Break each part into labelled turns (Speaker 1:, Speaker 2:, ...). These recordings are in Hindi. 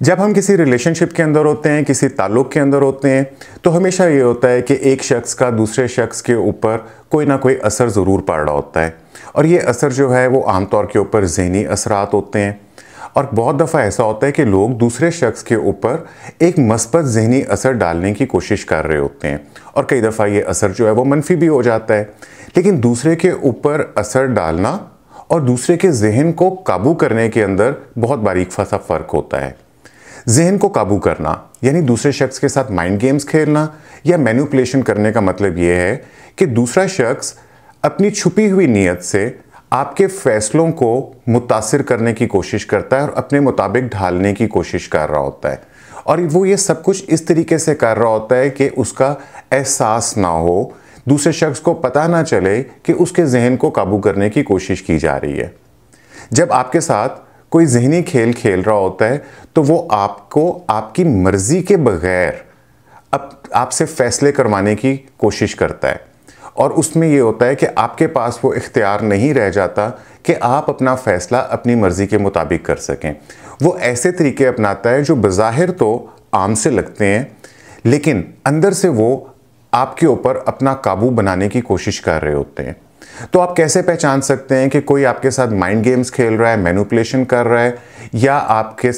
Speaker 1: जब हम किसी रिलेशनशिप के अंदर होते हैं, किसी ताल्लुक़ के अंदर होते हैं, तो हमेशा ये होता है कि एक शख्स का दूसरे शख्स के ऊपर कोई ना कोई असर ज़रूर पड़ रहा होता है। और ये असर जो है वो आम तौर के ऊपर ज़हनी असरात होते हैं। और बहुत दफ़ा ऐसा होता है कि लोग दूसरे शख्स के ऊपर एक मस्बत ज़हनी असर डालने की कोशिश कर रहे होते हैं, और कई दफ़ा ये असर जो है वो मनफी भी हो जाता है। लेकिन दूसरे के ऊपर असर डालना और दूसरे के ज़हन को काबू करने के अंदर बहुत बारीक सा फ़र्क होता है। ज़हन को काबू करना यानी दूसरे शख्स के साथ माइंड गेम्स खेलना या मैनिपुलेशन करने का मतलब ये है कि दूसरा शख्स अपनी छुपी हुई नीयत से आपके फ़ैसलों को मुतासिर करने की कोशिश करता है और अपने मुताबिक ढालने की कोशिश कर रहा होता है। और वो ये सब कुछ इस तरीके से कर रहा होता है कि उसका एहसास ना हो, दूसरे शख्स को पता ना चले कि उसके ज़हन को काबू करने की कोशिश की जा रही है। जब आपके साथ कोई ज़हनी खेल खेल रहा होता है तो वो आपको आपकी मर्ज़ी के बग़ैर आपसे फ़ैसले करवाने की कोशिश करता है, और उसमें ये होता है कि आपके पास वो इख्तियार नहीं रह जाता कि आप अपना फ़ैसला अपनी मर्ज़ी के मुताबिक कर सकें। वो ऐसे तरीके अपनाता है जो बज़ाहिर तो आम से लगते हैं, लेकिन अंदर से वो आपके ऊपर अपना काबू बनाने की कोशिश कर रहे होते हैं। तो आप कैसे पहचान सकते हैं कि कोई आपके साथ माइंड गेम्स खेल रहा है, मैनिपुलेशन कर रहा है, या आपके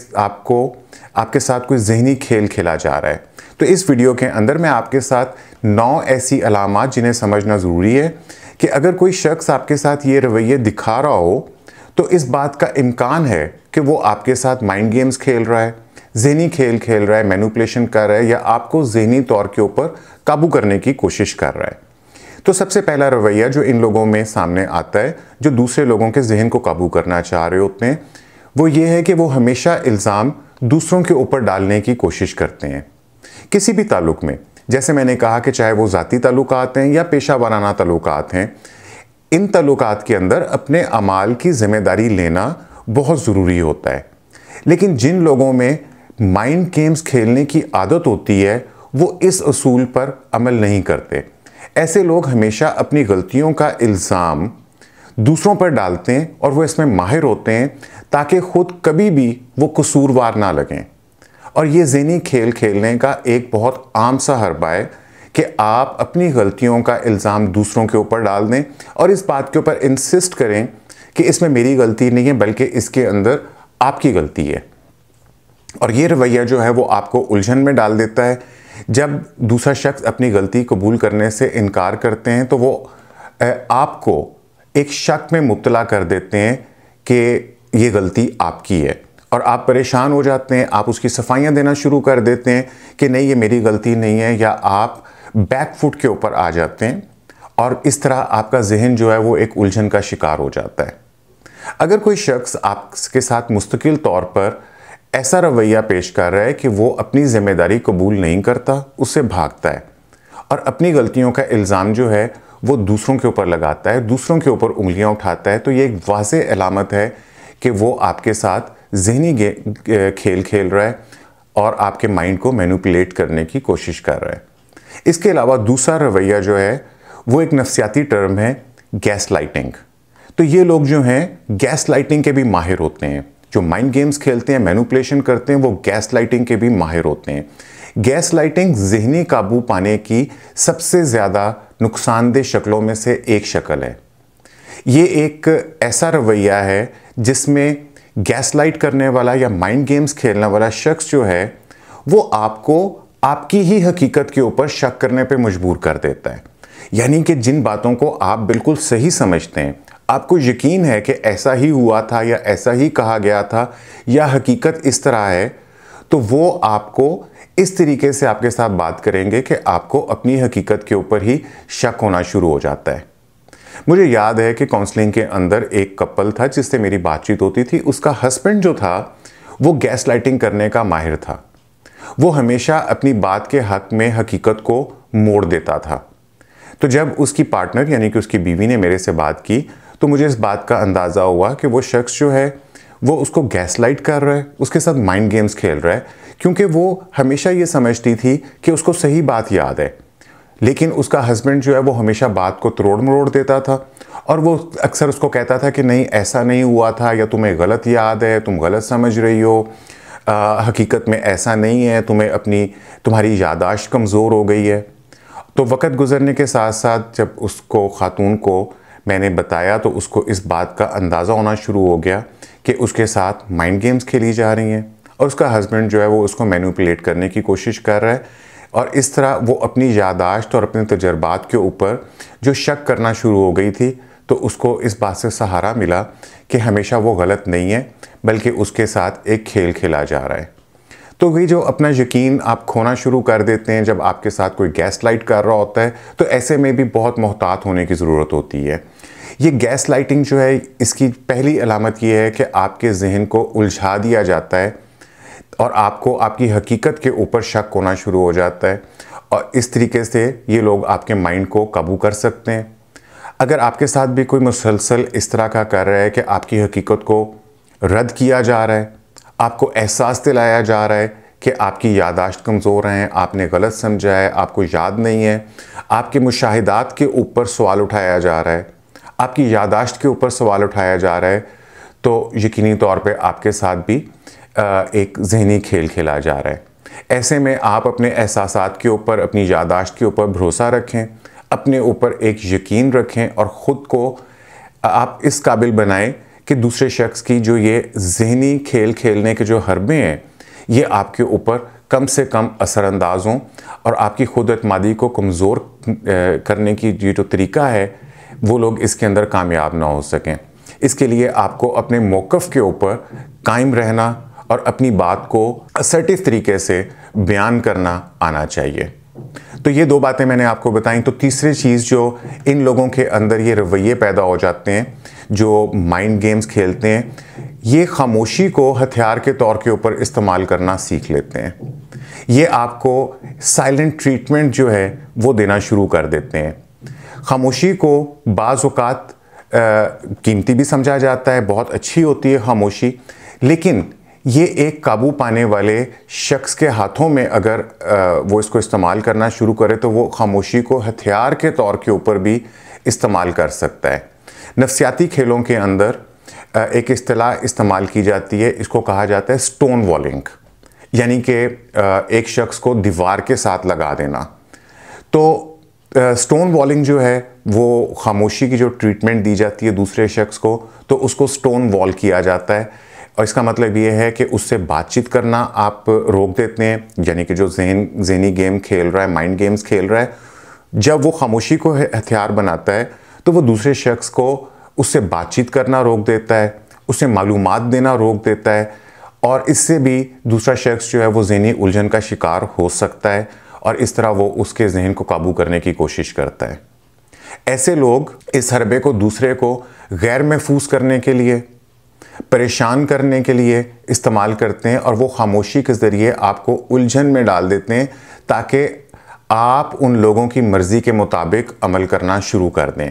Speaker 1: साथ कोई ज़हनी खेल खेला जा रहा है? तो इस वीडियो के अंदर मैं आपके साथ 9 ऐसी अलामात जिन्हें समझना ज़रूरी है कि अगर कोई शख्स आपके साथ ये रवैये दिखा रहा हो तो इस बात का इम्कान है कि वो आपके साथ माइंड गेम्स खेल रहा है, ज़हनी खेल खेल रहा है, मैनिपुलेशन कर रहा है, या आपको ज़हनी तौर के ऊपर काबू करने की कोशिश कर रहा है। तो सबसे पहला रवैया जो इन लोगों में सामने आता है, जो दूसरे लोगों के ज़हन को काबू करना चाह रहे होते हैं, वो ये है कि वो हमेशा इल्ज़ाम दूसरों के ऊपर डालने की कोशिश करते हैं। किसी भी ताल्लुक़ में, जैसे मैंने कहा कि चाहे वो ज़ाती ताल्लुकात हैं या पेशा वाराना ताल्लुकात हैं, इन ताल्लुकात के अंदर अपने अमाल की ज़िम्मेदारी लेना बहुत ज़रूरी होता है। लेकिन जिन लोगों में माइंड गेम्स खेलने की आदत होती है वो इस असूल पर अमल नहीं करते। ऐसे लोग हमेशा अपनी गलतियों का इल्ज़ाम दूसरों पर डालते हैं और वो इसमें माहिर होते हैं ताकि ख़ुद कभी भी वो कसूरवार ना लगें। और ये ज़हनी खेल खेलने का एक बहुत आम सा हरबा है कि आप अपनी गलतियों का इल्ज़ाम दूसरों के ऊपर डाल दें और इस बात के ऊपर इंसिस्ट करें कि इसमें मेरी गलती नहीं है बल्कि इसके अंदर आपकी गलती है। और ये रवैया जो है वो आपको उलझन में डाल देता है। जब दूसरा शख्स अपनी गलती कबूल करने से इनकार करते हैं तो वो आपको एक शक में मुब्तला कर देते हैं कि ये गलती आपकी है, और आप परेशान हो जाते हैं। आप उसकी सफाइयाँ देना शुरू कर देते हैं कि नहीं ये मेरी गलती नहीं है, या आप बैक फुट के ऊपर आ जाते हैं, और इस तरह आपका जहन जो है वो एक उलझन का शिकार हो जाता है। अगर कोई शख्स आपके साथ मुस्तकिल तौर पर ऐसा रवैया पेश कर रहा है कि वो अपनी ज़िम्मेदारी कबूल नहीं करता, उससे भागता है और अपनी गलतियों का इल्ज़ाम जो है वो दूसरों के ऊपर लगाता है, दूसरों के ऊपर उंगलियां उठाता है, तो ये एक वाज़ेह अलामत है कि वो आपके साथ ज़हनी खेल खेल रहा है और आपके माइंड को मैनिपुलेट करने की कोशिश कर रहा है। इसके अलावा दूसरा रवैया जो है वो एक नफ्सियाती टर्म है, गैस लाइटिंग। तो ये लोग जो हैं गैस लाइटिंग के भी माहिर होते हैं। जो माइंड गेम्स खेलते हैं, मैनिपुलेशन करते हैं, वो गैस लाइटिंग के भी माहिर होते हैं। गैस लाइटिंग ज़हनी काबू पाने की सबसे ज़्यादा नुकसानदेह शक्लों में से एक शक्ल है। ये एक ऐसा रवैया है जिसमें गैस लाइट करने वाला या माइंड गेम्स खेलने वाला शख्स जो है वो आपको आपकी ही हकीकत के ऊपर शक करने पे मजबूर कर देता है। यानी कि जिन बातों को आप बिल्कुल सही समझते हैं, आपको यकीन है कि ऐसा ही हुआ था या ऐसा ही कहा गया था या हकीकत इस तरह है, तो वो आपको इस तरीके से आपके साथ बात करेंगे कि आपको अपनी हकीकत के ऊपर ही शक होना शुरू हो जाता है। मुझे याद है कि काउंसलिंग के अंदर एक कपल था जिससे मेरी बातचीत होती थी। उसका हस्बैंड जो था वो गैस लाइटिंग करने का माहिर था। वो हमेशा अपनी बात के हक में हकीकत को मोड़ देता था। तो जब उसकी पार्टनर यानी कि उसकी बीवी ने मेरे से बात की तो मुझे इस बात का अंदाज़ा हुआ कि वो शख्स जो है वो उसको गैस लाइट कर रहा है, उसके साथ माइंड गेम्स खेल रहा है, क्योंकि वो हमेशा ये समझती थी कि उसको सही बात याद है, लेकिन उसका हस्बैंड जो है वो हमेशा बात को तोड़ मरोड़ देता था और वो अक्सर उसको कहता था कि नहीं ऐसा नहीं हुआ था, या तुम्हें गलत याद है, तुम गलत समझ रही हो, हकीकत में ऐसा नहीं है, तुम्हारी यादाश्त कमज़ोर हो गई है। तो वक़्त गुज़रने के साथ साथ जब उसको खातून को मैंने बताया तो उसको इस बात का अंदाज़ा होना शुरू हो गया कि उसके साथ माइंड गेम्स खेली जा रही हैं और उसका हस्बैंड जो है वो उसको मैनिपुलेट करने की कोशिश कर रहा है। और इस तरह वो अपनी यादाश्त और अपने तजर्बात के ऊपर जो शक करना शुरू हो गई थी, तो उसको इस बात से सहारा मिला कि हमेशा वो गलत नहीं है, बल्कि उसके साथ एक खेल खेला जा रहा है। तो वही जो अपना यकीन आप खोना शुरू कर देते हैं जब आपके साथ कोई गैस लाइट कर रहा होता है, तो ऐसे में भी बहुत मोहतात होने की ज़रूरत होती है। ये गैस लाइटिंग जो है, इसकी पहली अलामत ये है कि आपके जहन को उलझा दिया जाता है और आपको आपकी हकीकत के ऊपर शक होना शुरू हो जाता है, और इस तरीके से ये लोग आपके माइंड को काबू कर सकते हैं। अगर आपके साथ भी कोई मुसलसल इस तरह का कर रहा है कि आपकी हकीकत को रद्द किया जा रहा है, आपको एहसास दिलाया जा रहा है कि आपकी यादाश्त कमज़ोर हैं, आपने गलत समझा है, आपको याद नहीं है, आपके मुशाहिदात के ऊपर सवाल उठाया जा रहा है, आपकी यादाश्त के ऊपर सवाल उठाया जा रहा है, तो यकीनी तौर पे आपके साथ भी एक ज़हनी खेल खेला जा रहा है। ऐसे में आप अपने एहसासात के ऊपर, अपनी यादाश्त के ऊपर भरोसा रखें, अपने ऊपर एक यकीन रखें और ख़ुद को आप इस काबिल बनाएं कि दूसरे शख्स की जो ये ज़हनी खेल खेलने के जो हरबे हैं, ये आपके ऊपर कम से कम असरअंदाज हों और आपकी खुद एतमादी को कमज़ोर करने की ये जो तरीका है, वो लोग इसके अंदर कामयाब ना हो सकें। इसके लिए आपको अपने मौक़िफ़ के ऊपर कायम रहना और अपनी बात को असर्टिव तरीके से बयान करना आना चाहिए। तो ये दो बातें मैंने आपको बताई। तो तीसरी चीज़ जो इन लोगों के अंदर ये रवैये पैदा हो जाते हैं जो माइंड गेम्स खेलते हैं, ये खामोशी को हथियार के तौर के ऊपर इस्तेमाल करना सीख लेते हैं। ये आपको साइलेंट ट्रीटमेंट जो है वो देना शुरू कर देते हैं। खामोशी को बाज़ औक़ात कीमती भी समझा जाता है, बहुत अच्छी होती है खामोशी, लेकिन ये एक काबू पाने वाले शख्स के हाथों में अगर वो इसको इस्तेमाल करना शुरू करे तो वो खामोशी को हथियार के तौर के ऊपर भी इस्तेमाल कर सकता है। नफ्सियाती खेलों के अंदर एक इस्तिलाह इस्तेमाल की जाती है, इसको कहा जाता है स्टोन वॉलिंग, यानी कि एक शख्स को दीवार के साथ लगा देना। तो स्टोन वॉलिंग जो है वो खामोशी की जो ट्रीटमेंट दी जाती है दूसरे शख्स को, तो उसको स्टोन वॉल किया जाता है। और इसका मतलब ये है कि उससे बातचीत करना आप रोक देते हैं, यानी कि जो ज़हनी गेम खेल रहा है, माइंड गेम्स खेल रहा है, जब वो खामोशी को हथियार बनाता है तो वो दूसरे शख्स को उससे बातचीत करना रोक देता है, उसे मालूमात देना रोक देता है, और इससे भी दूसरा शख्स जो है वो ज़हनी उलझन का शिकार हो सकता है और इस तरह वो उसके जहन को काबू करने की कोशिश करता है। ऐसे लोग इस हरबे को दूसरे को गैर महफूज करने के लिए, परेशान करने के लिए इस्तेमाल करते हैं और वो खामोशी के ज़रिए आपको उलझन में डाल देते हैं ताकि आप उन लोगों की मर्ज़ी के मुताबिक अमल करना शुरू कर दें।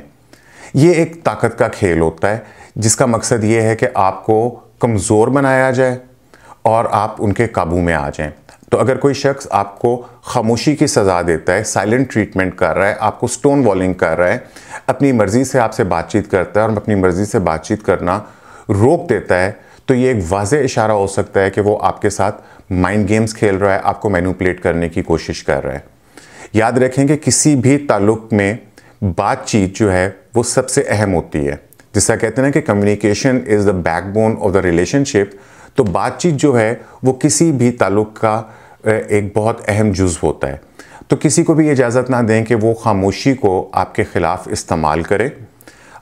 Speaker 1: ये एक ताकत का खेल होता है जिसका मकसद ये है कि आपको कमज़ोर बनाया जाए और आप उनके काबू में आ जाएं। तो अगर कोई शख्स आपको खामोशी की सज़ा देता है, साइलेंट ट्रीटमेंट कर रहा है, आपको स्टोन वॉलिंग कर रहा है, अपनी मर्ज़ी से आपसे बातचीत करता है और अपनी मर्ज़ी से बातचीत करना रोक देता है, तो ये एक वाज़ेह इशारा हो सकता है कि वो आपके साथ माइंड गेम्स खेल रहा है, आपको मैनिपुलेट करने की कोशिश कर रहा है। याद रखें कि किसी भी ताल्लुक़ में बातचीत जो है वो सबसे अहम होती है। जिसका कहते हैं कि communication is the backbone of the relationship, तो बातचीत जो है वो किसी भी ताल्लुक़ का एक बहुत अहम जुज़ होता है। तो किसी को भी इजाज़त ना दें कि वो खामोशी को आपके ख़िलाफ़ इस्तेमाल करे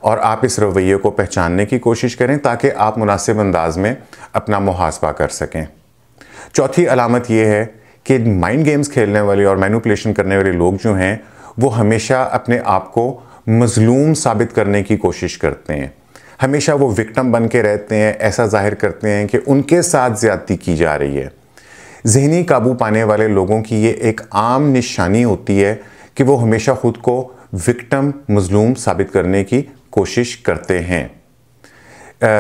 Speaker 1: और आप इस रवैये को पहचानने की कोशिश करें ताकि आप मुनासिब अंदाज में अपना मुहासबा कर सकें। चौथी अलामत ये है कि माइंड गेम्स खेलने वाले और मैनिपुलेशन करने वाले लोग जो हैं वो हमेशा अपने आप को मज़लूम साबित करने की कोशिश करते हैं। हमेशा वो विक्टिम बन के रहते हैं, ऐसा जाहिर करते हैं कि उनके साथ ज़्यादती की जा रही है। ज़हनी काबू पाने वाले लोगों की ये एक आम निशानी होती है कि वो हमेशा ख़ुद को विक्टिम, मज़लूम साबित करने की कोशिश करते हैं।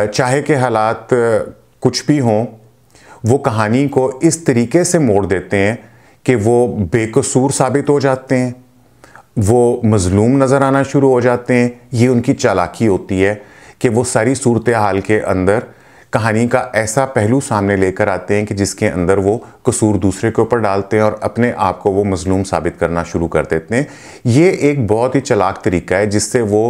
Speaker 1: चाहे कि हालात कुछ भी हों, वो कहानी को इस तरीके से मोड़ देते हैं कि वो बेकसूर साबित हो जाते हैं, वो मज़लूम नज़र आना शुरू हो जाते हैं। ये उनकी चालाकी होती है कि वो सारी सूरत हाल के अंदर कहानी का ऐसा पहलू सामने लेकर आते हैं कि जिसके अंदर वो कसूर दूसरे के ऊपर डालते हैं और अपने आप को वो मजलूम साबित करना शुरू कर देते हैं। ये एक बहुत ही चालाक तरीका है जिससे वो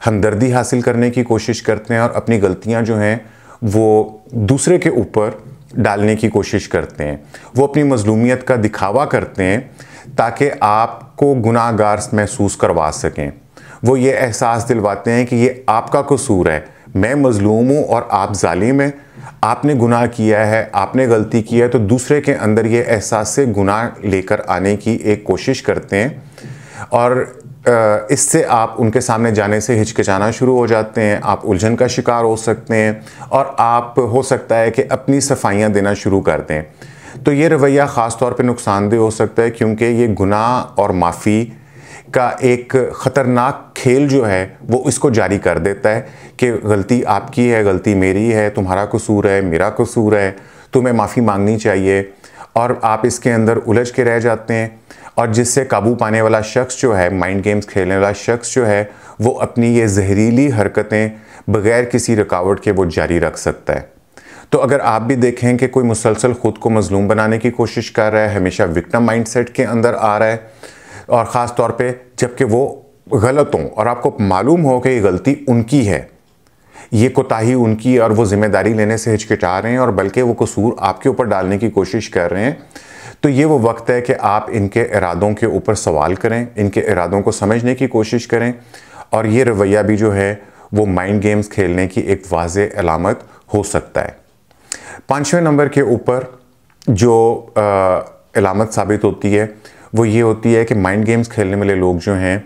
Speaker 1: हमदर्दी हासिल करने की कोशिश करते हैं और अपनी गलतियां जो हैं वो दूसरे के ऊपर डालने की कोशिश करते हैं। वो अपनी मजलूमियत का दिखावा करते हैं ताकि आपको गुनाहगार महसूस करवा सकें। वो ये एहसास दिलवाते हैं कि ये आपका कसूर है, मैं मजलूम हूँ और आप जालिम हैं, आपने गुनाह किया है, आपने गलती की है। तो दूसरे के अंदर ये एहसास से गुनाह लेकर आने की एक कोशिश करते हैं और इससे आप उनके सामने जाने से हिचकिचाना शुरू हो जाते हैं। आप उलझन का शिकार हो सकते हैं और आप हो सकता है कि अपनी सफाइयाँ देना शुरू कर दें। तो ये रवैया ख़ास तौर पे नुकसानदेह हो सकता है क्योंकि ये गुनाह और माफ़ी का एक ख़तरनाक खेल जो है वो इसको जारी कर देता है कि गलती आपकी है, गलती मेरी है, तुम्हारा कसूर है, मेरा कसूर है, तुम्हें माफ़ी मांगनी चाहिए। और आप इसके अंदर उलझ के रह जाते हैं और जिससे काबू पाने वाला शख्स जो है, माइंड गेम्स खेलने वाला शख्स जो है, वो अपनी ये जहरीली हरकतें बग़ैर किसी रुकावट के वो जारी रख सकता है। तो अगर आप भी देखें कि कोई मुसलसल ख़ुद को मजलूम बनाने की कोशिश कर रहा है, हमेशा विक्टिम माइंडसेट के अंदर आ रहा है और ख़ास तौर पे जबकि वो गलत हों और आपको मालूम हो कि ये गलती उनकी है, ये कोताही उनकी है और वो ज़िम्मेदारी लेने से हिचकिचा रहे हैं और बल्कि वो कसूर आपके ऊपर डालने की कोशिश कर रहे हैं, तो ये वो वक्त है कि आप इनके इरादों के ऊपर सवाल करें, इनके इरादों को समझने की कोशिश करें। और ये रवैया भी जो है वो माइंड गेम्स खेलने की एक वाज़ेह अलामत हो सकता है। 5वें नंबर के ऊपर जो अलामत साबित होती है वो ये होती है कि माइंड गेम्स खेलने वाले लोग जो हैं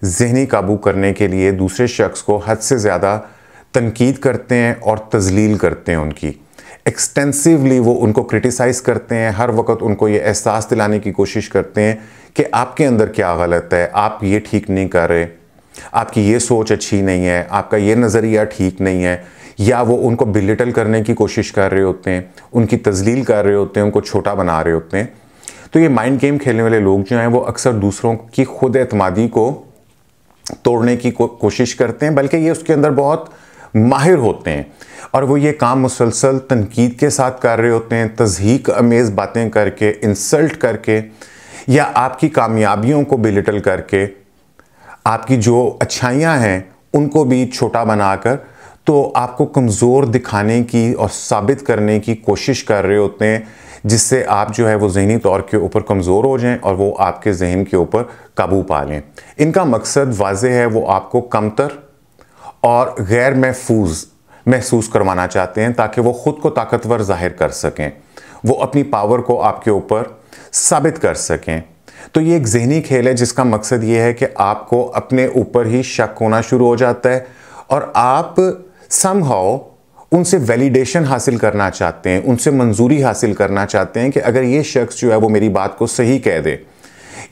Speaker 1: ज़हनी काबू करने के लिए दूसरे शख्स को हद से ज़्यादा तनकीद करते हैं और तज़लील करते हैं। उनकी एक्सटेंसिवली वो उनको क्रिटिसाइज़ करते हैं, हर वक्त उनको ये एहसास दिलाने की कोशिश करते हैं कि आपके अंदर क्या गलत है, आप ये ठीक नहीं कर रहे, आपकी ये सोच अच्छी नहीं है, आपका ये नज़रिया ठीक नहीं है। या वो उनको बिलिटल करने की कोशिश कर रहे होते हैं, उनकी तज़लील कर रहे होते हैं, उनको छोटा बना रहे होते हैं। तो ये माइंड गेम खेलने वाले लोग जो हैं वो अक्सर दूसरों की खुद एतमादी को तोड़ने की कोशिश करते हैं, बल्कि ये उसके अंदर बहुत माहिर होते हैं और वो ये काम मुसलसल तनकीद के साथ कर रहे होते हैं, तज़हीक अमेज़ बातें करके, इंसल्ट करके या आपकी कामयाबियों को बिलिटल करके, आपकी जो अच्छाइयाँ हैं उनको भी छोटा बनाकर तो आपको कमज़ोर दिखाने की और साबित करने की कोशिश कर रहे होते हैं, जिससे आप जो है वो ज़हनी तौर के ऊपर कमज़ोर हो जाएं और वो आपके जहन के ऊपर काबू पा लें। इनका मकसद वाज़ेह है, वो आपको कमतर और गैर महसूस करवाना चाहते हैं ताकि वो ख़ुद को ताकतवर ज़ाहिर कर सकें, वो अपनी पावर को आपके ऊपर साबित कर सकें। तो ये एक ज़हनी खेल है जिसका मकसद ये है कि आपको अपने ऊपर ही शक होना शुरू हो जाता है और आप समहाउ उनसे वैलिडेशन हासिल करना चाहते हैं, उनसे मंजूरी हासिल करना चाहते हैं कि अगर ये शख्स जो है वो मेरी बात को सही कह दे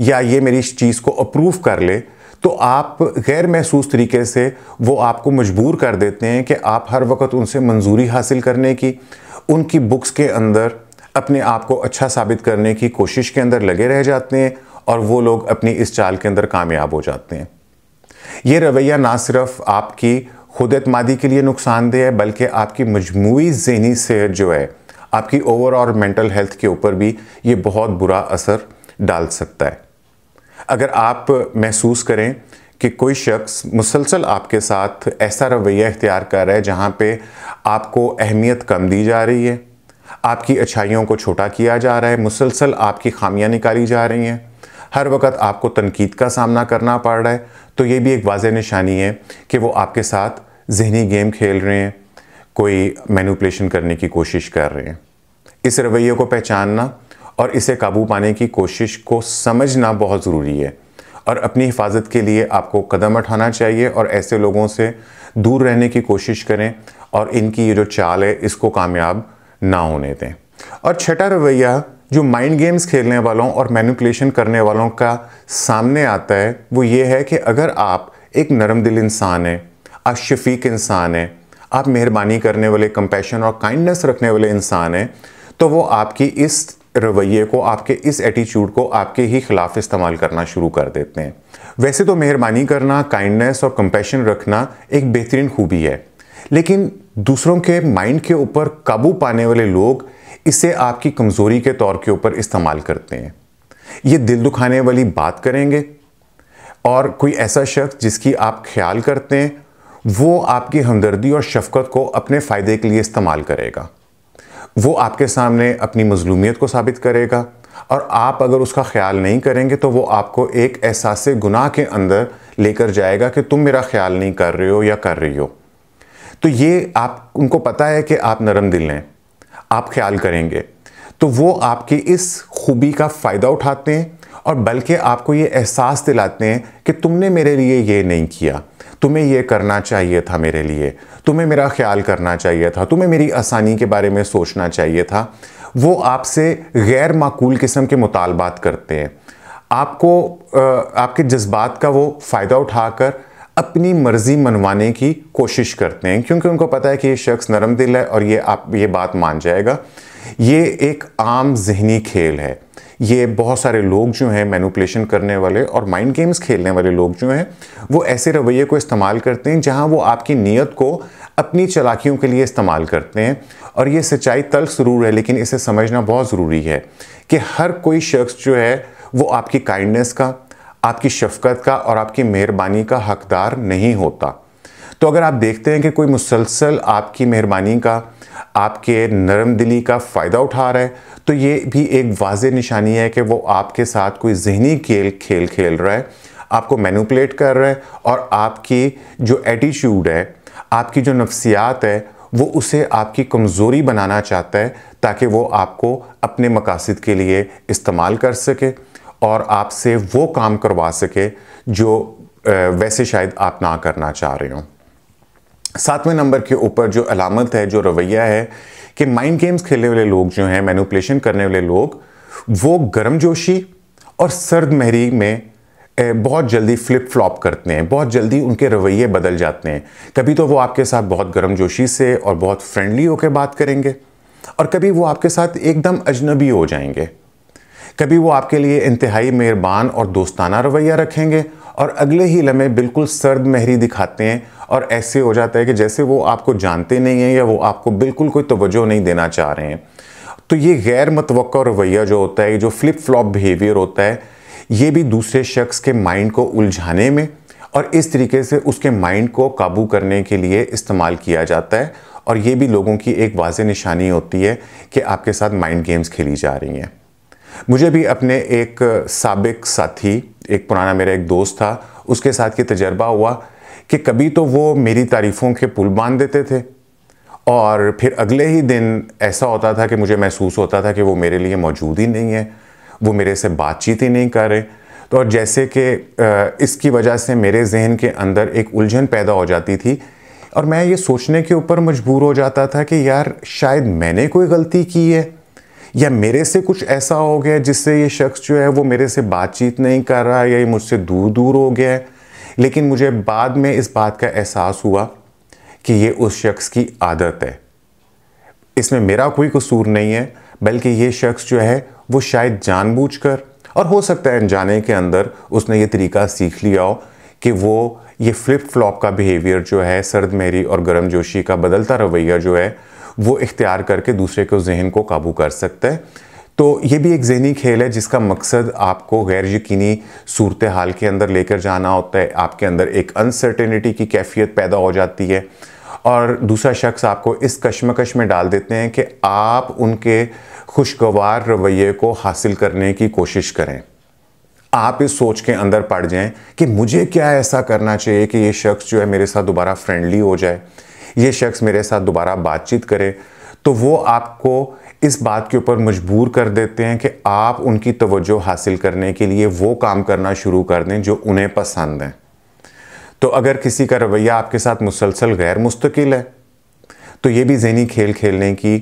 Speaker 1: या ये मेरी इस चीज़ को अप्रूव कर ले, तो आप गैर महसूस तरीके से वो आपको मजबूर कर देते हैं कि आप हर वक्त उनसे मंजूरी हासिल करने की, उनकी बुक्स के अंदर अपने आप को अच्छा साबित करने की कोशिश के अंदर लगे रह जाते हैं और वो लोग अपनी इस चाल के अंदर कामयाब हो जाते हैं। ये रवैया ना सिर्फ आपकी खुद एतमादी के लिए नुकसानदेह है बल्कि आपकी मजमूई ज़हनी सेहत जो है, आपकी ओवरऑल मेंटल हेल्थ के ऊपर भी ये बहुत बुरा असर डाल सकता है। अगर आप महसूस करें कि कोई शख्स मुसलसल आपके साथ ऐसा रवैया इख्तियार कर रहा है जहाँ पे आपको अहमियत कम दी जा रही है, आपकी अच्छाइयों को छोटा किया जा रहा है, मुसलसल आपकी खामियां निकाली जा रही हैं, हर वक्त आपको तनकीद का सामना करना पड़ रहा है, तो ये भी एक वाज़ेह निशानी है कि वो आपके साथ ज़हनी गेम खेल रहे हैं, कोई मैनिपुलेशन करने की कोशिश कर रहे हैं। इस रवैये को पहचानना और इसे काबू पाने की कोशिश को समझना बहुत ज़रूरी है और अपनी हिफाजत के लिए आपको कदम उठाना चाहिए और ऐसे लोगों से दूर रहने की कोशिश करें और इनकी ये जो चाल है इसको कामयाब ना होने दें। और छठा रवैया जो माइंड गेम्स खेलने वालों और मैनिपुलेशन करने वालों का सामने आता है वो ये है कि अगर आप एक नरम दिल इंसान हैं, आप शफीक इंसान हैं, आप मेहरबानी करने वाले, कंपैशन और काइंडनेस रखने वाले इंसान हैं, तो वो आपकी इस रवैये को, आपके इस एटीट्यूड को आपके ही खिलाफ इस्तेमाल करना शुरू कर देते हैं। वैसे तो मेहरबानी करना, काइंडनेस और कंपैशन रखना एक बेहतरीन खूबी है, लेकिन दूसरों के माइंड के ऊपर काबू पाने वाले लोग इसे आपकी कमज़ोरी के तौर के ऊपर इस्तेमाल करते हैं। ये दिल दुखाने वाली बात करेंगे और कोई ऐसा शख्स जिसकी आप ख्याल करते हैं वो आपकी हमदर्दी और शफकत को अपने फ़ायदे के लिए इस्तेमाल करेगा। वो आपके सामने अपनी मज़लूमियत को साबित करेगा और आप अगर उसका ख्याल नहीं करेंगे तो वो आपको एक एहसास गुनाह के अंदर लेकर जाएगा कि तुम मेरा ख्याल नहीं कर रहे हो या कर रही हो। तो ये आप उनको पता है कि आप नरम दिल हैं, आप ख्याल करेंगे, तो वो आपकी इस खूबी का फ़ायदा उठाते हैं और बल्कि आपको ये एहसास दिलाते हैं कि तुमने मेरे लिए ये नहीं किया, तुम्हें ये करना चाहिए था मेरे लिए, तुम्हें मेरा ख्याल करना चाहिए था, तुम्हें मेरी आसानी के बारे में सोचना चाहिए था। वो आपसे गैर माकूल किस्म के मुतालबात करते हैं, आपको आपके जज्बात का वो फ़ायदा उठाकर अपनी मर्ज़ी मनवाने की कोशिश करते हैं, क्योंकि उनको पता है कि ये शख्स नरम दिल है और ये बात मान जाएगा। ये एक आम जहनी खेल है। ये बहुत सारे लोग जो हैं मैनिपुलेशन करने वाले और माइंड गेम्स खेलने वाले लोग जो हैं वो ऐसे रवैये को इस्तेमाल करते हैं जहां वो आपकी नीयत को अपनी चालाकियों के लिए इस्तेमाल करते हैं। और ये सच्चाई तल्ख ज़रूर है, लेकिन इसे समझना बहुत ज़रूरी है कि हर कोई शख्स जो है वो आपकी काइंडनेस का, आपकी शफकत का और आपकी मेहरबानी का हकदार नहीं होता। तो अगर आप देखते हैं कि कोई मुसलसल आपकी मेहरबानी का, आपके नरम दिली का फ़ायदा उठा रहा है, तो ये भी एक वाज़ेह निशानी है कि वो आपके साथ कोई ज़हनी खेल खेल रहा है, आपको मैनिपुलेट कर रहा है और आपकी जो एटीट्यूड है, आपकी जो नफ्सियात है, वो उसे आपकी कमज़ोरी बनाना चाहता है ताकि वो आपको अपने मकासद के लिए इस्तेमाल कर सके और आपसे वो काम करवा सके जो वैसे शायद आप ना करना चाह रहे हों। 7वें नंबर के ऊपर जो अलामत है, जो रवैया है कि माइंड गेम्स खेलने वाले लोग जो हैं, मैनिपुलेशन करने वाले लोग, वो गर्मजोशी और सर्द महरी में बहुत जल्दी फ्लिप फ्लॉप करते हैं, बहुत जल्दी उनके रवैये बदल जाते हैं। कभी तो वो आपके साथ बहुत गर्मजोशी से और बहुत फ्रेंडली होकर बात करेंगे और कभी वो आपके साथ एकदम अजनबी हो जाएंगे। कभी वो आपके लिए इंतहाई मेहरबान और दोस्ताना रवैया रखेंगे और अगले ही लम्हे बिल्कुल सर्द महरी दिखाते हैं और ऐसे हो जाता है कि जैसे वो आपको जानते नहीं हैं या वो आपको बिल्कुल कोई तवज्जो नहीं देना चाह रहे हैं। तो ये गैर मुतवक्का रवैया जो होता है, जो फ्लिप फ्लॉप बिहेवियर होता है, ये भी दूसरे शख्स के माइंड को उलझाने में और इस तरीके से उसके माइंड को काबू करने के लिए इस्तेमाल किया जाता है। और ये भी लोगों की एक वाज़ेह निशानी होती है कि आपके साथ माइंड गेम्स खेली जा रही हैं। मुझे भी अपने एक साबिक साथी, एक पुराना मेरा एक दोस्त था, उसके साथ ये तजर्बा हुआ कि कभी तो वो मेरी तारीफ़ों के पुल बांध देते थे और फिर अगले ही दिन ऐसा होता था कि मुझे महसूस होता था कि वो मेरे लिए मौजूद ही नहीं है, वो मेरे से बातचीत ही नहीं कर रहे। तो और जैसे कि इसकी वजह से मेरे जहन के अंदर एक उलझन पैदा हो जाती थी और मैं ये सोचने के ऊपर मजबूर हो जाता था कि यार शायद मैंने कोई गलती की है या मेरे से कुछ ऐसा हो गया जिससे ये शख्स जो है वो मेरे से बातचीत नहीं कर रहा या ये मुझसे दूर दूर हो गया है। लेकिन मुझे बाद में इस बात का एहसास हुआ कि ये उस शख्स की आदत है, इसमें मेरा कोई कसूर नहीं है, बल्कि ये शख्स जो है वो शायद जानबूझकर और हो सकता है अनजाने के अंदर उसने ये तरीका सीख लिया हो कि वो ये फ्लिप फ्लॉप का बिहेवियर जो है, सर्द महरी और गर्मजोशी का बदलता रवैया जो है वो इख्तियार करके दूसरे के जहन को काबू कर सकता है। तो ये भी एक ज़हनी खेल है जिसका मकसद आपको गैर यकीनी सूरत हाल के अंदर लेकर जाना होता है। आपके अंदर एक अनसर्टेनिटी की कैफियत पैदा हो जाती है और दूसरा शख्स आपको इस कश्मकश में डाल देते हैं कि आप उनके खुशगवार रवैये को हासिल करने की कोशिश करें। आप इस सोच के अंदर पड़ जाएं कि मुझे क्या ऐसा करना चाहिए कि ये शख्स जो है मेरे साथ दोबारा फ्रेंडली हो जाए, ये शख्स मेरे साथ दोबारा बातचीत करे। तो वो आपको इस बात के ऊपर मजबूर कर देते हैं कि आप उनकी तवज्जो हासिल करने के लिए वो काम करना शुरू कर दें जो उन्हें पसंद है। तो अगर किसी का रवैया आपके साथ मुसलसल गैर मुस्तकिल है तो ये भी ज़हनी खेल खेलने की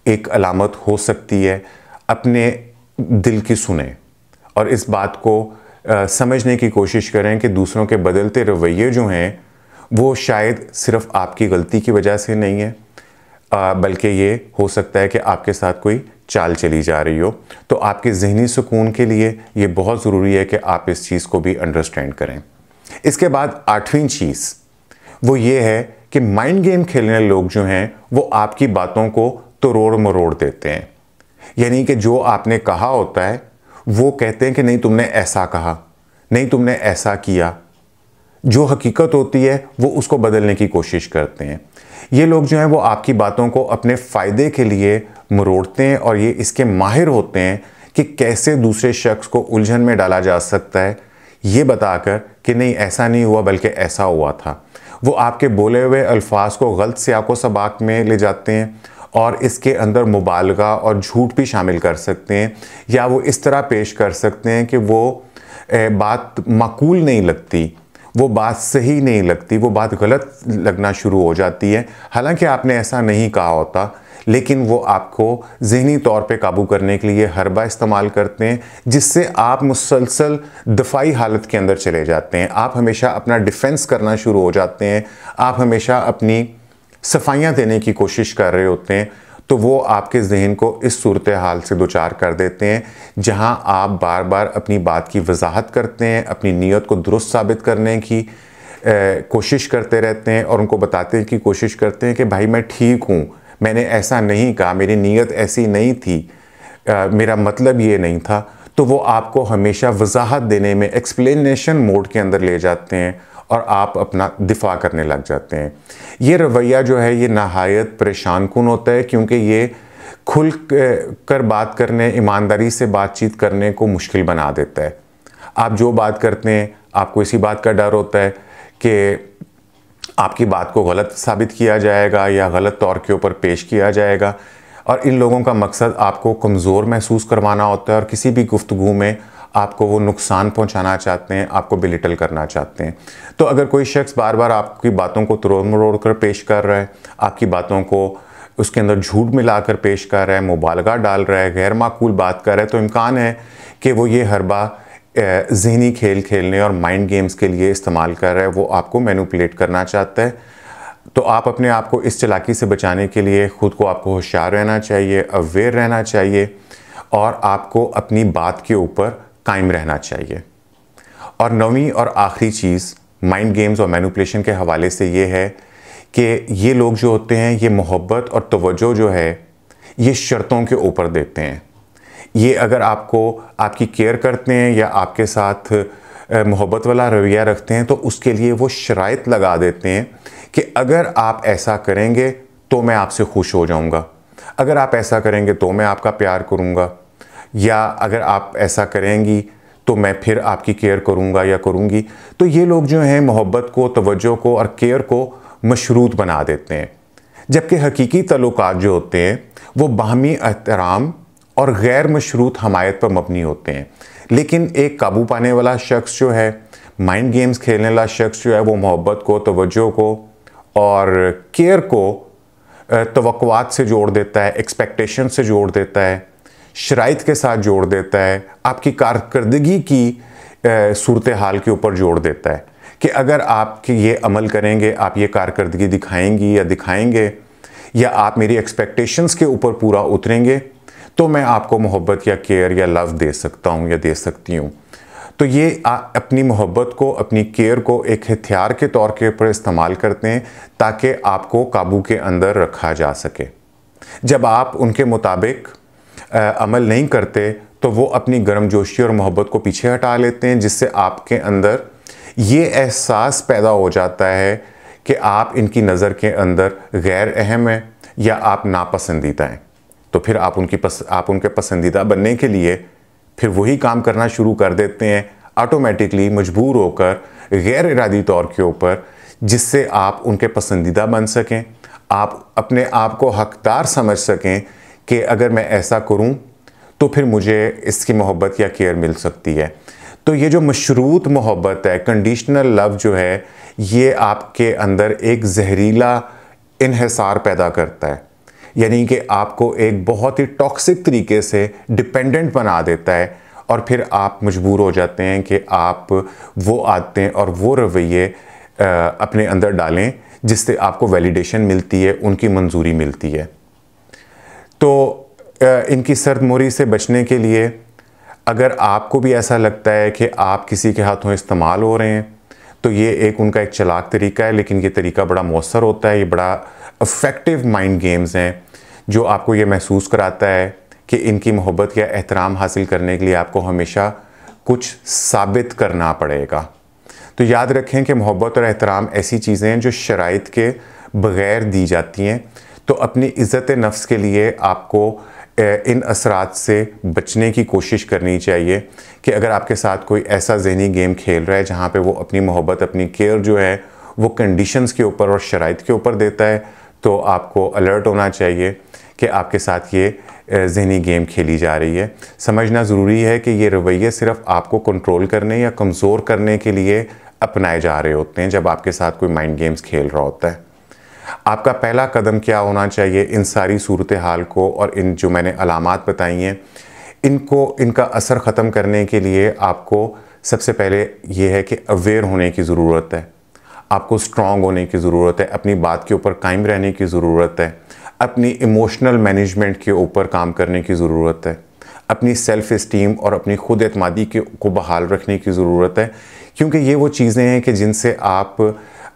Speaker 1: एक अलामत हो सकती है। अपने दिल की सुने और इस बात को समझने की कोशिश करें कि दूसरों के बदलते रवैये जो हैं वो शायद सिर्फ आपकी गलती की वजह से नहीं है, बल्कि ये हो सकता है कि आपके साथ कोई चाल चली जा रही हो। तो आपके ज़हनी सुकून के लिए ये बहुत ज़रूरी है कि आप इस चीज़ को भी अंडरस्टैंड करें। इसके बाद 8वीं चीज़ वो ये है कि माइंड गेम खेलने लोग जो हैं वो आपकी बातों को तोड़ मरोड़ देते हैं। यानी कि जो आपने कहा होता है वो कहते हैं कि नहीं तुमने ऐसा कहा, नहीं तुमने ऐसा किया। जो हकीकत होती है वो उसको बदलने की कोशिश करते हैं। ये लोग जो हैं वो आपकी बातों को अपने फ़ायदे के लिए मरोड़ते हैं और ये इसके माहिर होते हैं कि कैसे दूसरे शख्स को उलझन में डाला जा सकता है, ये बताकर कि नहीं ऐसा नहीं हुआ बल्कि ऐसा हुआ था। वो आपके बोले हुए अल्फाज को गलत सियाक़ो सबाक में ले जाते हैं और इसके अंदर मुबालगा और झूठ भी शामिल कर सकते हैं, या वो इस तरह पेश कर सकते हैं कि वो बात माकूल नहीं लगती, वो बात सही नहीं लगती, वो बात गलत लगना शुरू हो जाती है। हालांकि आपने ऐसा नहीं कहा होता, लेकिन वो आपको ज़हनी तौर पे काबू करने के लिए हरबा इस्तेमाल करते हैं, जिससे आप मुसलसल दफ़ाई हालत के अंदर चले जाते हैं। आप हमेशा अपना डिफेंस करना शुरू हो जाते हैं, आप हमेशा अपनी सफाइयाँ देने की कोशिश कर रहे होते हैं। तो वो आपके ज़हन को इस सूरत हाल से दुचार कर देते हैं जहां आप बार बार अपनी बात की वजाहत करते हैं, अपनी नीयत को दुरुस्त साबित करने की कोशिश करते रहते हैं और उनको बताने की कोशिश करते हैं कि भाई मैं ठीक हूँ, मैंने ऐसा नहीं कहा, मेरी नीयत ऐसी नहीं थी, मेरा मतलब ये नहीं था। तो वो आपको हमेशा वजाहत देने में एक्सप्लेनेशन मोड के अंदर ले जाते हैं और आप अपना दिफा करने लग जाते हैं। ये रवैया जो है ये नहायत परेशान कुन होता है, क्योंकि ये खुल कर बात करने, ईमानदारी से बातचीत करने को मुश्किल बना देता है। आप जो बात करते हैं आपको इसी बात का डर होता है कि आपकी बात को गलत साबित किया जाएगा या गलत तौर के ऊपर पेश किया जाएगा, और इन लोगों का मकसद आपको कमज़ोर महसूस करवाना होता है और किसी भी गुफ्तगू में आपको वो नुकसान पहुंचाना चाहते हैं, आपको बेलिटल करना चाहते हैं। तो अगर कोई शख्स बार बार आपकी बातों को तोड़ मरोड़ कर पेश कर रहा है, आपकी बातों को उसके अंदर झूठ मिलाकर पेश कर रहा है, मुबालगा डाल रहा है, गैर माकूल बात कर रहा है, तो इम्कान है कि वो ये हरबा ज़हनी खेल खेलने और माइंड गेम्स के लिए इस्तेमाल कर रहा है, वो आपको मैनिपुलेट करना चाहता है। तो आप अपने आप को इस चालाकी से बचाने के लिए ख़ुद को आपको होशियार रहना चाहिए, अवेयर रहना चाहिए और आपको अपनी बात के ऊपर कायम रहना चाहिए। और नौवीं और आखिरी चीज़ माइंड गेम्स और मैनिपुलेशन के हवाले से ये है कि ये लोग जो होते हैं ये मोहब्बत और तवज्जो जो है ये शर्तों के ऊपर देते हैं। ये अगर आपको आपकी केयर करते हैं या आपके साथ मोहब्बत वाला रवैया रखते हैं तो उसके लिए वो शराइत लगा देते हैं कि अगर आप ऐसा करेंगे तो मैं आपसे खुश हो जाऊंगा, अगर आप ऐसा करेंगे तो मैं आपका प्यार करूंगा, या अगर आप ऐसा करेंगी तो मैं फिर आपकी केयर करूंगा या करूंगी। तो ये लोग जो हैं मोहब्बत को, तवज्जो को और केयर को मशरूत बना देते हैं, जबकि हकीकी तल्लुकात जो होते हैं वो बाहमी एहतराम और गैर मशरूत हमायत पर मबनी होते हैं। लेकिन एक काबू पाने वाला शख्स जो है, माइंड गेम्स खेलने वाला शख्स जो है, वो मोहब्बत को, तवज्जो को और केयर को तवक्कुआत से जोड़ देता है, एक्सपेक्टेशन से जोड़ देता है, शराइत के साथ जोड़ देता है, आपकी कारकर्दगी की सूरत हाल के ऊपर जोड़ देता है कि अगर आप ये अमल करेंगे, आप ये कारकर्दगी दिखाएंगी या दिखाएंगे, या आप मेरी एक्सपेक्टेशंस के ऊपर पूरा उतरेंगे तो मैं आपको मोहब्बत या केयर या लव दे सकता हूँ या दे सकती हूँ। तो ये अपनी मोहब्बत को, अपनी केयर को एक हथियार के तौर के ऊपर इस्तेमाल करते हैं ताकि आपको काबू के अंदर रखा जा सके। जब आप उनके मुताबिक अमल नहीं करते तो वो अपनी गर्मजोशी और मोहब्बत को पीछे हटा लेते हैं, जिससे आपके अंदर ये एहसास पैदा हो जाता है कि आप इनकी नज़र के अंदर गैर अहम हैं या आप नापसंदीदा हैं। तो फिर आप उनके पसंदीदा बनने के लिए फिर वही काम करना शुरू कर देते हैं, ऑटोमेटिकली मजबूर होकर गैर इरादी तौर के ऊपर, जिससे आप उनके पसंदीदा बन सकें, आप अपने आप को हकदार समझ सकें कि अगर मैं ऐसा करूं तो फिर मुझे इसकी मोहब्बत या केयर मिल सकती है। तो ये जो मशरूत मोहब्बत है, कंडीशनल लव जो है, ये आपके अंदर एक जहरीला इन्हिसार पैदा करता है, यानी कि आपको एक बहुत ही टॉक्सिक तरीके से डिपेंडेंट बना देता है और फिर आप मजबूर हो जाते हैं कि आप वो आदतें और वो रवैये अपने अंदर डालें जिससे आपको वैलिडेशन मिलती है, उनकी मंजूरी मिलती है। तो इनकी सरदमोरी से बचने के लिए अगर आपको भी ऐसा लगता है कि आप किसी के हाथों इस्तेमाल हो रहे हैं, तो ये एक उनका एक चालाक तरीका है, लेकिन ये तरीका बड़ा मौसर होता है। ये बड़ा इफ़ेक्टिव माइंड गेम्स हैं जो आपको ये महसूस कराता है कि इनकी मोहब्बत या एहतराम हासिल करने के लिए आपको हमेशा कुछ साबित करना पड़ेगा। तो याद रखें कि मोहब्बत और एहतराम ऐसी चीज़ें हैं जो शराइत के बग़ैर दी जाती हैं। तो अपनी इज़्ज़त नफ्स के लिए आपको इन असरात से बचने की कोशिश करनी चाहिए कि अगर आपके साथ कोई ऐसा ज़हनी गेम खेल रहा है जहाँ पे वो अपनी मोहब्बत, अपनी केयर जो है वो कंडीशंस के ऊपर और शराइत के ऊपर देता है, तो आपको अलर्ट होना चाहिए कि आपके साथ ये ज़हनी गेम खेली जा रही है। समझना ज़रूरी है कि ये रवैये सिर्फ़ आपको कंट्रोल करने या कमज़ोर करने के लिए अपनाए जा रहे होते हैं जब आपके साथ कोई माइंड गेम्स खेल रहा होता है। आपका पहला कदम क्या होना चाहिए इन सारी सूरत हाल को और इन जो मैंने अलामात बताई हैं इनका असर ख़त्म करने के लिए आपको सबसे पहले ये है कि अवेयर होने की ज़रूरत है। आपको स्ट्रॉन्ग होने की ज़रूरत है, अपनी बात के ऊपर कायम रहने की ज़रूरत है, अपनी इमोशनल मैनेजमेंट के ऊपर काम करने की ज़रूरत है, अपनी सेल्फ़ इस्टीम और अपनी खुद एतमादी को बहाल रखने की ज़रूरत है, क्योंकि ये वो चीज़ें हैं कि जिनसे आप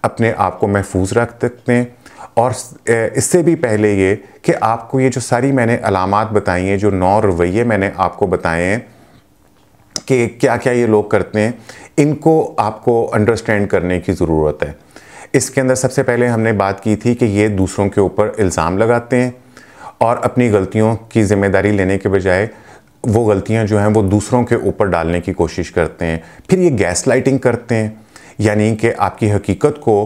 Speaker 1: अपने आप को महफूज रख सकते हैं। और इससे भी पहले ये कि आपको ये जो सारी मैंने अलामात बताई हैं, जो 9 रवैये मैंने आपको बताए हैं कि क्या क्या ये लोग करते हैं, इनको आपको अंडरस्टैंड करने की ज़रूरत है। इसके अंदर सबसे पहले हमने बात की थी कि ये दूसरों के ऊपर इल्ज़ाम लगाते हैं और अपनी गलतियों की ज़िम्मेदारी लेने के बजाय वो गलतियां जो हैं वो दूसरों के ऊपर डालने की कोशिश करते हैं। फिर ये गैस लाइटिंग करते हैं, यानी कि आपकी हकीकत को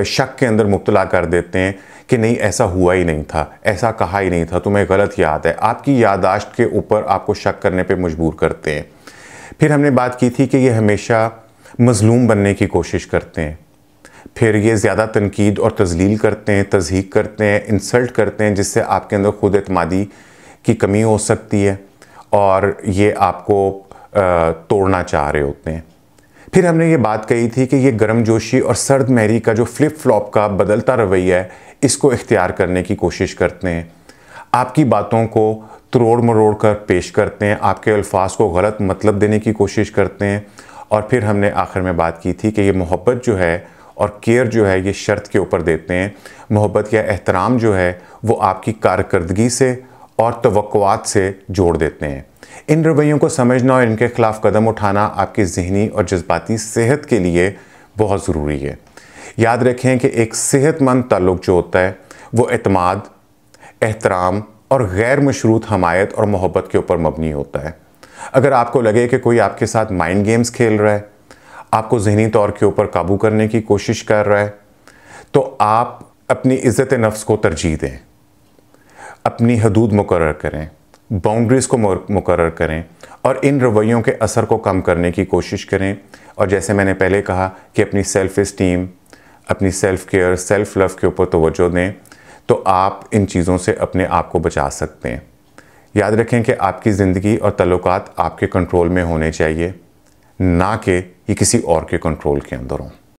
Speaker 1: शक के अंदर मुब्तला कर देते हैं कि नहीं ऐसा हुआ ही नहीं था, ऐसा कहा ही नहीं था, तुम्हें गलत याद है। आपकी याददाश्त के ऊपर आपको शक करने पे मजबूर करते हैं। फिर हमने बात की थी कि ये हमेशा मज़लूम बनने की कोशिश करते हैं। फिर ये ज़्यादा तनकीद और तज़लील करते हैं, तज़हीक करते हैं, इंसल्ट करते हैं, जिससे आपके अंदर खुद एतमादी की कमी हो सकती है और ये आपको तोड़ना चाह रहे होते हैं। फिर हमने ये बात कही थी कि ये गर्मजोशी और सर्द महरी का जो फ्लिप फ्लॉप का बदलता रवैया है, इसको इख्तियार करने की कोशिश करते हैं। आपकी बातों को तरोड़ मरोड़ कर पेश करते हैं, आपके अल्फाज को गलत मतलब देने की कोशिश करते हैं। और फिर हमने आखिर में बात की थी कि ये मोहब्बत जो है और केयर जो है ये शर्त के ऊपर देते हैं। मोहब्बत या एहतराम जो है वो आपकी कारकर्दगी से और तवक्कुआत से जोड़ देते हैं। इन रवैयों को समझना और इनके ख़िलाफ़ कदम उठाना आपकी ज़हनी और जज्बाती सेहत के लिए बहुत ज़रूरी है। याद रखें कि एक सेहतमंद ताल्लुक़ जो होता है वो एतमाद, एहतराम और गैर मशरूत हमायत और मोहब्बत के ऊपर मबनी होता है। अगर आपको लगे कि कोई आपके साथ माइंड गेम्स खेल रहा है, आपको ज़हनी तौर के ऊपर काबू करने की कोशिश कर रहा है, तो आप अपनी इज़्ज़त नफ्स को तरजीह दें, अपनी हदूद मुकर्रर करें, बाउंड्रीज़ को मुकर्रर करें और इन रवैयों के असर को कम करने की कोशिश करें। और जैसे मैंने पहले कहा कि अपनी सेल्फ़ इस्टीम, अपनी सेल्फ़ केयर, सेल्फ़ लव के ऊपर तवज्जो दें, तो आप इन चीज़ों से अपने आप को बचा सकते हैं। याद रखें कि आपकी ज़िंदगी और ताल्लुकात आपके कंट्रोल में होने चाहिए, ना कि ये किसी और के कंट्रोल के अंदर हों।